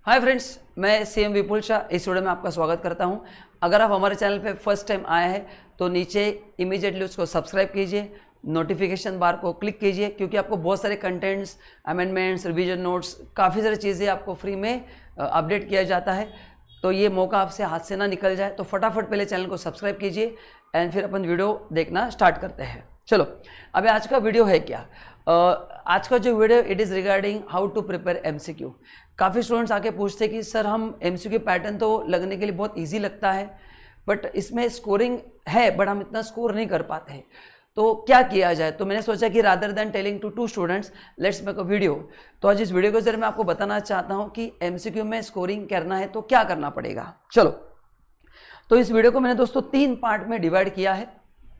Hi friends, मैं CM विपुल शाह इस video में आपका स्वागत करता हूं। अगर आप हमारे चैनल पे फर्स्ट टाइम आए हैं तो नीचे इमीडिएटली उसको सब्सक्राइब कीजिए, नोटिफिकेशन बार को क्लिक कीजिए, क्योंकि आपको बहुत सारे कंटेंट्स, अमेंडमेंट्स, रिवीजन नोट्स, काफ़ी सारी चीज़ें आपको फ्री में अपडेट किया जाता है। तो ये मौका आपसे हाथ से ना निकल जाए, तो फटाफट पहले चैनल को सब्सक्राइब कीजिए एंड फिर अपन वीडियो देखना स्टार्ट करते हैं। चलो, अभी आज का वीडियो है क्या? आज का जो video it is regarding how to prepare MCQ. काफ़ी स्टूडेंट्स आके पूछते हैं कि सर हम एमसीक्यू पैटर्न तो लगने के लिए बहुत इजी लगता है, बट इसमें स्कोरिंग है बट हम इतना स्कोर नहीं कर पाते हैं, तो क्या किया जाए। तो मैंने सोचा कि rather than telling to students, let's make a video. तो आज इस वीडियो के जरिए मैं आपको बताना चाहता हूँ कि एमसीक्यू में स्कोरिंग करना है तो क्या करना पड़ेगा। चलो, तो इस वीडियो को मैंने दोस्तों 3 पार्ट में डिवाइड किया है,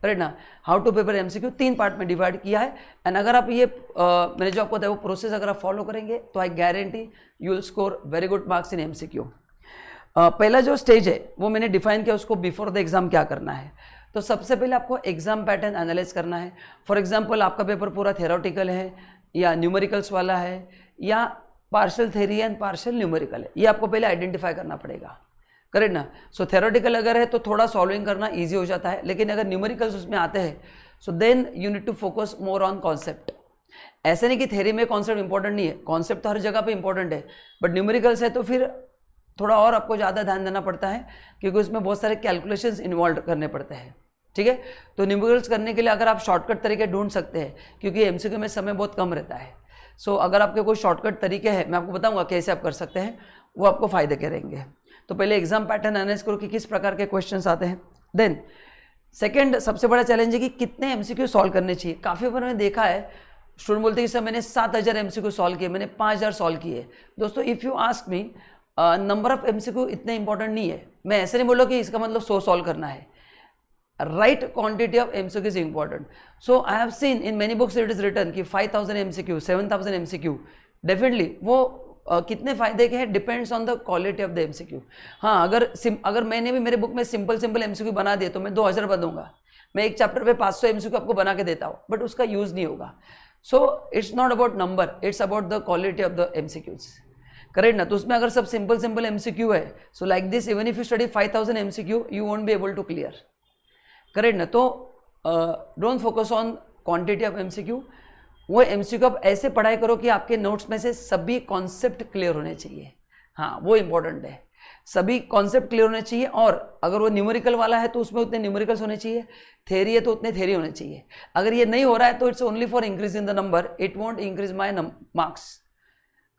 राइट ना। How to paper MCQ 3 part में डिवाइड किया है। एंड अगर आप ये मैंने जो आपको बताया वो प्रोसेस अगर आप फॉलो करेंगे तो I guarantee you will score very good marks in MCQ. पहला जो स्टेज है वो मैंने डिफाइन किया, उसको बिफोर द एग्जाम क्या करना है। तो सबसे पहले आपको एग्जाम पैटर्न एनालाइज करना है। फॉर एग्जाम्पल, आपका पेपर पूरा थेरोटिकल है या न्यूमेरिकल्स वाला है या partial theory and partial numerical है, ये आपको पहले आइडेंटिफाई करना पड़ेगा, करेक्ट ना। सो थेरोटिकल अगर है तो थोड़ा सॉल्विंग करना ईजी हो जाता है, लेकिन अगर न्यूमेरिकल्स उसमें आते हैं so then you need to focus more on concept. ऐसे नहीं कि थेरी में कॉन्सेप्ट इंपॉर्टेंट नहीं है, कॉन्सेप्ट तो हर जगह पे इंपॉर्टेंट है, बट न्यूमेरिकल्स है तो फिर थोड़ा और आपको ज़्यादा ध्यान देना पड़ता है, क्योंकि उसमें बहुत सारे कैलकुलेशंस इन्वॉल्व करने पड़ते हैं, ठीक है। तो न्यूमेरिकल्स करने के लिए अगर आप शॉर्टकट तरीके ढूंढ सकते हैं, क्योंकि एमसीक्यू में समय बहुत कम रहता है। सो अगर आपके कोई शॉर्टकट तरीके हैं, मैं आपको बताऊंगा कैसे आप कर सकते हैं, वो आपको फायदे करेंगे। तो पहले एग्जाम पैटर्न एनालाइज करो कि किस प्रकार के क्वेश्चंस आते हैं। देन सेकंड सबसे बड़ा चैलेंज है कि कितने एमसीक्यू सॉल्व करने चाहिए। काफ़ी बार मैंने देखा है स्टूडेंट बोलते हैं कि सर मैंने 7000 एमसीक्यू सॉल्व किए, मैंने 5000 सॉल्व किए। दोस्तों, if you ask me, number of MCQ इतने इंपॉर्टेंट नहीं है। मैं ऐसे नहीं बोला कि इसका मतलब 100 सॉल्व करना है। Right quantity of MCQ is important. So I have seen in many books it is written कि 5000 एमसीक्यू, 7000 एमसीक्यू। डेफिनेटली वो कितने फायदे के हैं depends on the quality of the MCQ. हाँ, अगर मैंने भी मेरे बुक में सिंपल एमसीक्यू बना दिए तो मैं 2000 बनूंगा। मैं एक चैप्टर पे 500 एमसीक्यू आपको बना के देता हूँ, बट उसका यूज नहीं होगा। So it's not about number, it's about the quality of the MCQs, correct ना। तो उसमें अगर सब सिंपल एमसीक्यू है, so like this even if you study 5000 MCQ you won't be able to clear, correct ना। तो don't focus on quantity of MCQ. वो MCQ आप ऐसे पढ़ाई करो कि आपके नोट्स में से सभी कॉन्सेप्ट क्लियर होने चाहिए। हाँ, वो इंपॉर्टेंट है, सभी कॉन्सेप्ट क्लियर होने चाहिए। और अगर वो न्यूमेरिकल वाला है तो उसमें उतने न्यूमेरिकल्स होने चाहिए, थेरी है तो उतने थेरी होने चाहिए। अगर ये नहीं हो रहा है तो it's only for increase in the number, it won't increase my marks,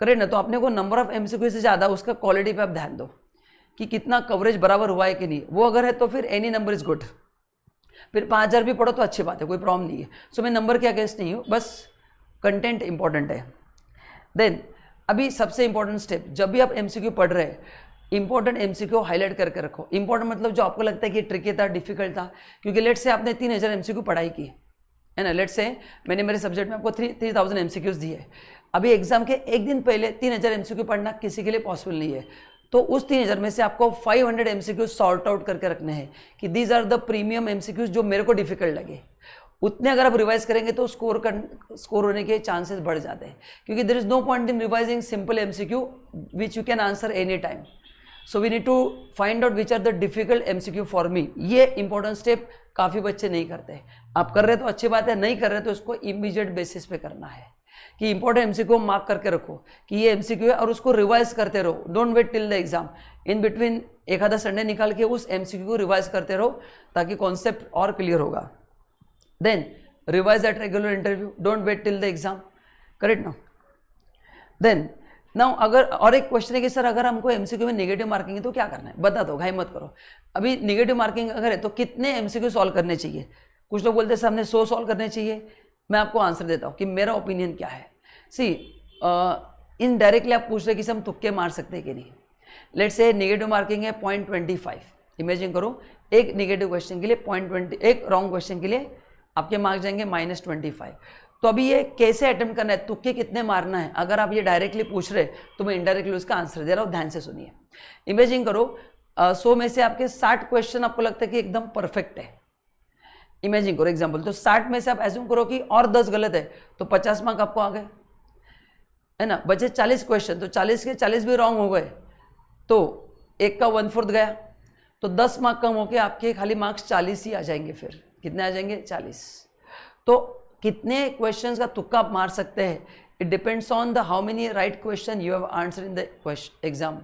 correct ना। तो अपने को नंबर ऑफ एमसीक्यू से ज़्यादा उसका क्वालिटी पे आप ध्यान दो कि कितना कवरेज बराबर हुआ है कि नहीं। वो अगर है तो फिर एनी नंबर इज गुड। फिर 5000 भी पढ़ो तो अच्छी बात है, कोई प्रॉब्लम नहीं है। सो मैं नंबर के अगेंस्ट नहीं हूँ, बस कंटेंट इंपॉर्टेंट है। देन अभी सबसे इंपॉर्टेंट स्टेप, जब भी आप एमसीक्यू पढ़ रहे हैं, इंपॉर्टेंट एमसीक्यू हाईलाइट करके रखो। इंपॉर्टेंट मतलब जो आपको लगता है कि ट्रिकी था, डिफिकल्ट था, क्योंकि लेट से आपने 3000 एमसीक्यू पढ़ाई की है ना। लेट से मैंने मेरे सब्जेक्ट में आपको 3000 एमसीक्यूज दिए। अभी एग्जाम के एक दिन पहले 3000 एमसीक्यू पढ़ना किसी के लिए पॉसिबल नहीं है। तो उस 3000 में से आपको 500 एमसीक्यूज सॉर्ट आउट करके रखने हैं कि these are the premium MCQs जो मेरे को डिफिकल्ट लगे। उतने अगर आप रिवाइज करेंगे तो स्कोर होने के चांसेस बढ़ जाते हैं, क्योंकि there is no point in revising simple MCQ which you can answer any time. So we need to find out which are the difficult MCQ for me. ये इंपॉर्टेंट स्टेप काफ़ी बच्चे नहीं करते। आप कर रहे तो अच्छी बात है, नहीं कर रहे तो इसको इमीडिएट बेसिस पे करना है कि इंपॉर्टेंट एमसीक्यू मार्क करके रखो कि ये एमसीक्यू है और उसको रिवाइज करते रहो। Don't wait till the exam, in between एक आधा संडे निकाल के उस एमसीक्यू को रिवाइज करते रहो ताकि कॉन्सेप्ट और क्लियर होगा। Then revise at regular interview, don't wait till the exam, correct ना। देन नाउ अगर और एक क्वेश्चन है कि सर अगर हमको एमसीक्यू में नेगेटिव मार्किंग है तो क्या करना है, बता दो, घाई मत करो। अभी नेगेटिव मार्किंग अगर है तो कितने एमसीक्यू सॉल्व करने चाहिए। कुछ लोग बोलते हैं सर हमने 100 सॉल्व करने चाहिए। मैं आपको आंसर देता हूँ कि मेरा ओपिनियन क्या है। सी इनडायरेक्टली आप पूछ रहे कि हम तुक्के मार सकते हैं कि नहीं। लेट्स से नेगेटिव मार्किंग है 0.25। इमेजिन करो एक नेगेटिव क्वेश्चन के लिए 0.20, एक रॉन्ग क्वेश्चन के लिए आपके मार्क्स जाएंगे -25। तो अभी ये कैसे अटेम्प्ट करना है, तुक्के कितने मारना है। अगर आप ये डायरेक्टली पूछ रहे तो मैं इनडायरेक्टली उसका आंसर दे रहा हूँ, ध्यान से सुनिए। इमेजिन करो 100 में से आपके 60 क्वेश्चन आपको लगता है कि एकदम परफेक्ट है। इमेजिन करो एग्जाम्पल, तो 60 में से आप एज्यूम करो कि और 10 गलत है तो 50 मार्क आपको आ गए, है ना, बचे 40 क्वेश्चन, तो 40 के 40 भी रॉन्ग हो गए तो 1 का 1/4 गया, तो 10 मार्क कम होके आपके खाली मार्क्स 40 ही आ जाएंगे। फिर कितने आ जाएंगे? 40। तो कितने क्वेश्चंस का तुक्का आप मार सकते हैं, it depends on the how many right question you have answer in the exam,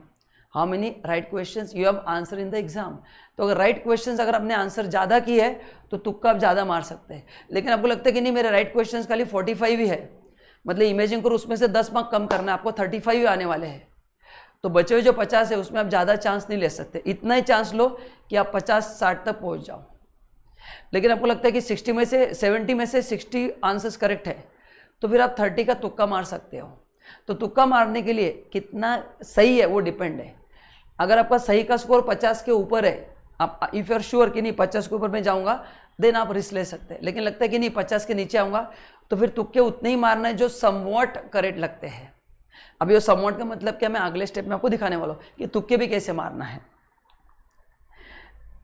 how many right questions you have answer in the exam. तो अगर राइट क्वेश्चंस अगर आपने आंसर ज़्यादा की है तो तुक्का आप ज़्यादा मार सकते हैं। लेकिन आपको लगता है कि नहीं मेरे राइट क्वेश्चंस खाली 45 ही है, मतलब इमेजिन करो उसमें से 10 मार्क कम करना है, आपको 35 ही आने वाले हैं, तो बचे हुए जो 50 है उसमें आप ज़्यादा चांस नहीं ले सकते, इतना ही चांस लो कि आप 50-60 तक पहुँच जाओ। लेकिन आपको लगता है कि 70 में से 60 आंसर्स करेक्ट है, तो फिर आप 30 का तुक्का मार सकते हो। तो तुक्का मारने के लिए कितना सही है वो डिपेंड है। अगर आपका सही का स्कोर 50 के ऊपर है, आप इफ़ यू आर श्योर कि नहीं 50 के ऊपर मैं जाऊंगा, देन आप रिस्क ले सकते हैं। लेकिन लगता है कि नहीं 50 के नीचे आऊँगा, तो फिर तुक्के उतने ही मारना है जो समवॉट करेक्ट लगते हैं। अब ये समवॉट का मतलब क्या, मैं अगले स्टेप में आपको दिखाने वाला हूँ कि तुक्के भी कैसे मारना है।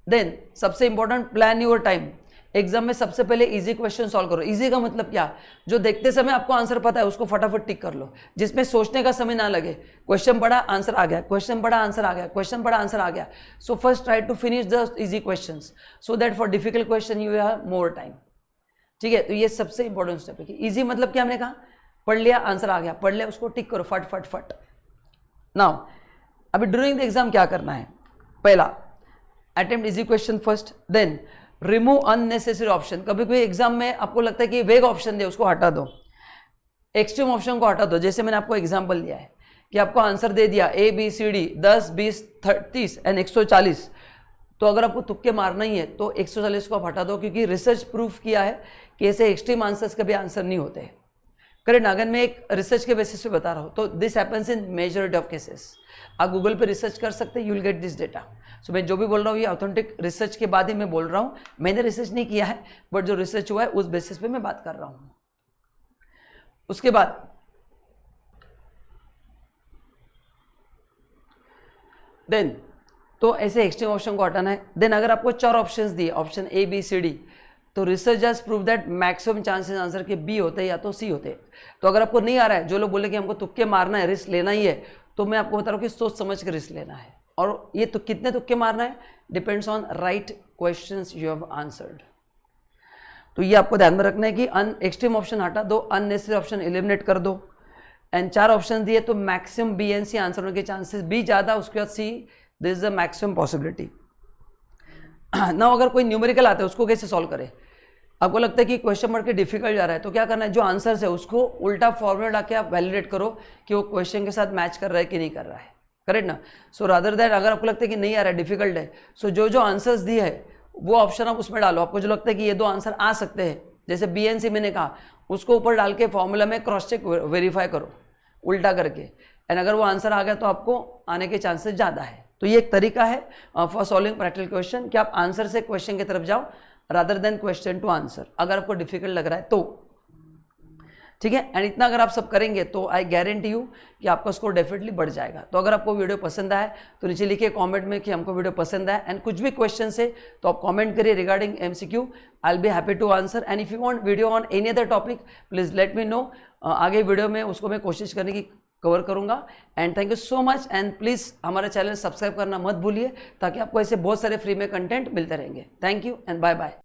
देन सबसे important, plan your time. Exam में सबसे पहले इजी क्वेश्चन सॉल्व करो। इजी का मतलब क्या, जो देखते समय आपको आंसर पता है उसको फटाफट टिक कर लो, जिसमें सोचने का समय ना लगे। क्वेश्चन पढ़ा आंसर आ गया, क्वेश्चन पढ़ा आंसर आ गया, क्वेश्चन पढ़ा आंसर आ गया। So first try to finish the easy questions so that for difficult question you have more time. ठीक है, तो ये सबसे इंपॉर्टेंट स्टेप है कि इजी मतलब क्या, हमने कहा पढ़ लिया आंसर आ गया, पढ़ लिया उसको टिक करो फट फट फट। नाउ अभी ड्यूरिंग द एग्जाम क्या करना है, पहला attempt easy question first, then remove unnecessary option. कभी कोई एग्जाम में आपको लगता है कि वेग ऑप्शन दे, उसको हटा दो, एक्सट्रीम ऑप्शन को हटा दो। जैसे मैंने आपको एग्जांपल दिया है कि आपको आंसर दे दिया A B C D 10 20 30 and 140, तो अगर आपको तुक्के मारना ही है तो 140 को आप हटा दो, क्योंकि रिसर्च प्रूफ किया है कि ऐसे एक्सट्रीम आंसर्स कभी आंसर नहीं होते। करेक्ट, अगर मैं एक रिसर्च के बेसिस पे बता रहा हूँ, तो this happens in majority of cases. आप गूगल पे रिसर्च कर सकते हैं, you will get this data. So मैं जो भी बोल रहा हूँ ये ऑथेंटिक रिसर्च के बाद ही मैं बोल रहा हूँ, मैंने रिसर्च नहीं किया है, बट जो रिसर्च हुआ है उस बेसिस पे मैं बात कर रहा हूँ। उसके बाद देन तो ऐसे एक्सट्रीम ऑप्शन को हटाना है। देन अगर आपको 4 ऑप्शंस दिए, option A B C D, तो research has prove that maximum chances answer के B होते हैं या तो C होते हैं। तो अगर आपको नहीं आ रहा है, जो लोग बोले कि हमको तुक्के मारना है, रिस्क लेना ही है, तो मैं आपको बता रहा हूँ कि सोच समझ कर रिस्क लेना है। और ये तो कितने तुक्के मारना है depends on right questions you have answered. तो ये आपको ध्यान में रखना है कि एक्सट्रीम ऑप्शन हटा दो, अननेसेसरी ऑप्शन एलिमिनेट कर दो, एंड 4 ऑप्शन दिए तो maximum B and C answer होने के चांसेस, B ज़्यादा उसके बाद C, this is the maximum possibility. ना अगर कोई न्यूमेरिकल आता है उसको कैसे सॉल्व करें, आपको लगता है कि क्वेश्चन मार्क के डिफिकल्ट जा रहा है, तो क्या करना है, जो आंसर्स है उसको उल्टा फॉर्मूला डाके आप वैलिडेट करो कि वो क्वेश्चन के साथ मैच कर रहा है कि नहीं कर रहा है। करेक्ट ना। सो रादर दैट अगर आपको लगता है कि नहीं आ रहा है, डिफिकल्ट है, सो जो आंसर्स दिए है वो ऑप्शन आप उसमें डालो। आपको जो लगता है कि ये 2 आंसर आ सकते हैं, जैसे B एंड C मैंने कहा, उसको ऊपर डाल के फॉर्मूला में क्रॉस चेक वेरीफाई करो उल्टा करके, एंड अगर वो आंसर आ गया तो आपको आने के चांसेस ज़्यादा है। तो ये एक तरीका है फॉर सॉल्विंग प्रैक्टिकल क्वेश्चन कि आप आंसर से क्वेश्चन की तरफ जाओ rather than question to answer, अगर आपको डिफिकल्ट लग रहा है तो। ठीक है, एंड इतना अगर आप सब करेंगे तो आई गारंटी यू कि आपका स्कोर डेफिनेटली बढ़ जाएगा। तो अगर आपको वीडियो पसंद आए तो नीचे लिखिए कमेंट में कि हमको वीडियो पसंद आए, एंड कुछ भी क्वेश्चन है तो आप कमेंट करिए regarding MCQ, I will be happy to answer. And if you want video on any other topic please let me know, आगे वीडियो में उसको मैं कोशिश करने की कवर करूंगा। And thank you so much, and please हमारा चैनल सब्सक्राइब करना मत भूलिए ताकि आपको ऐसे बहुत सारे फ्री में कंटेंट मिलते रहेंगे। Thank you and bye bye.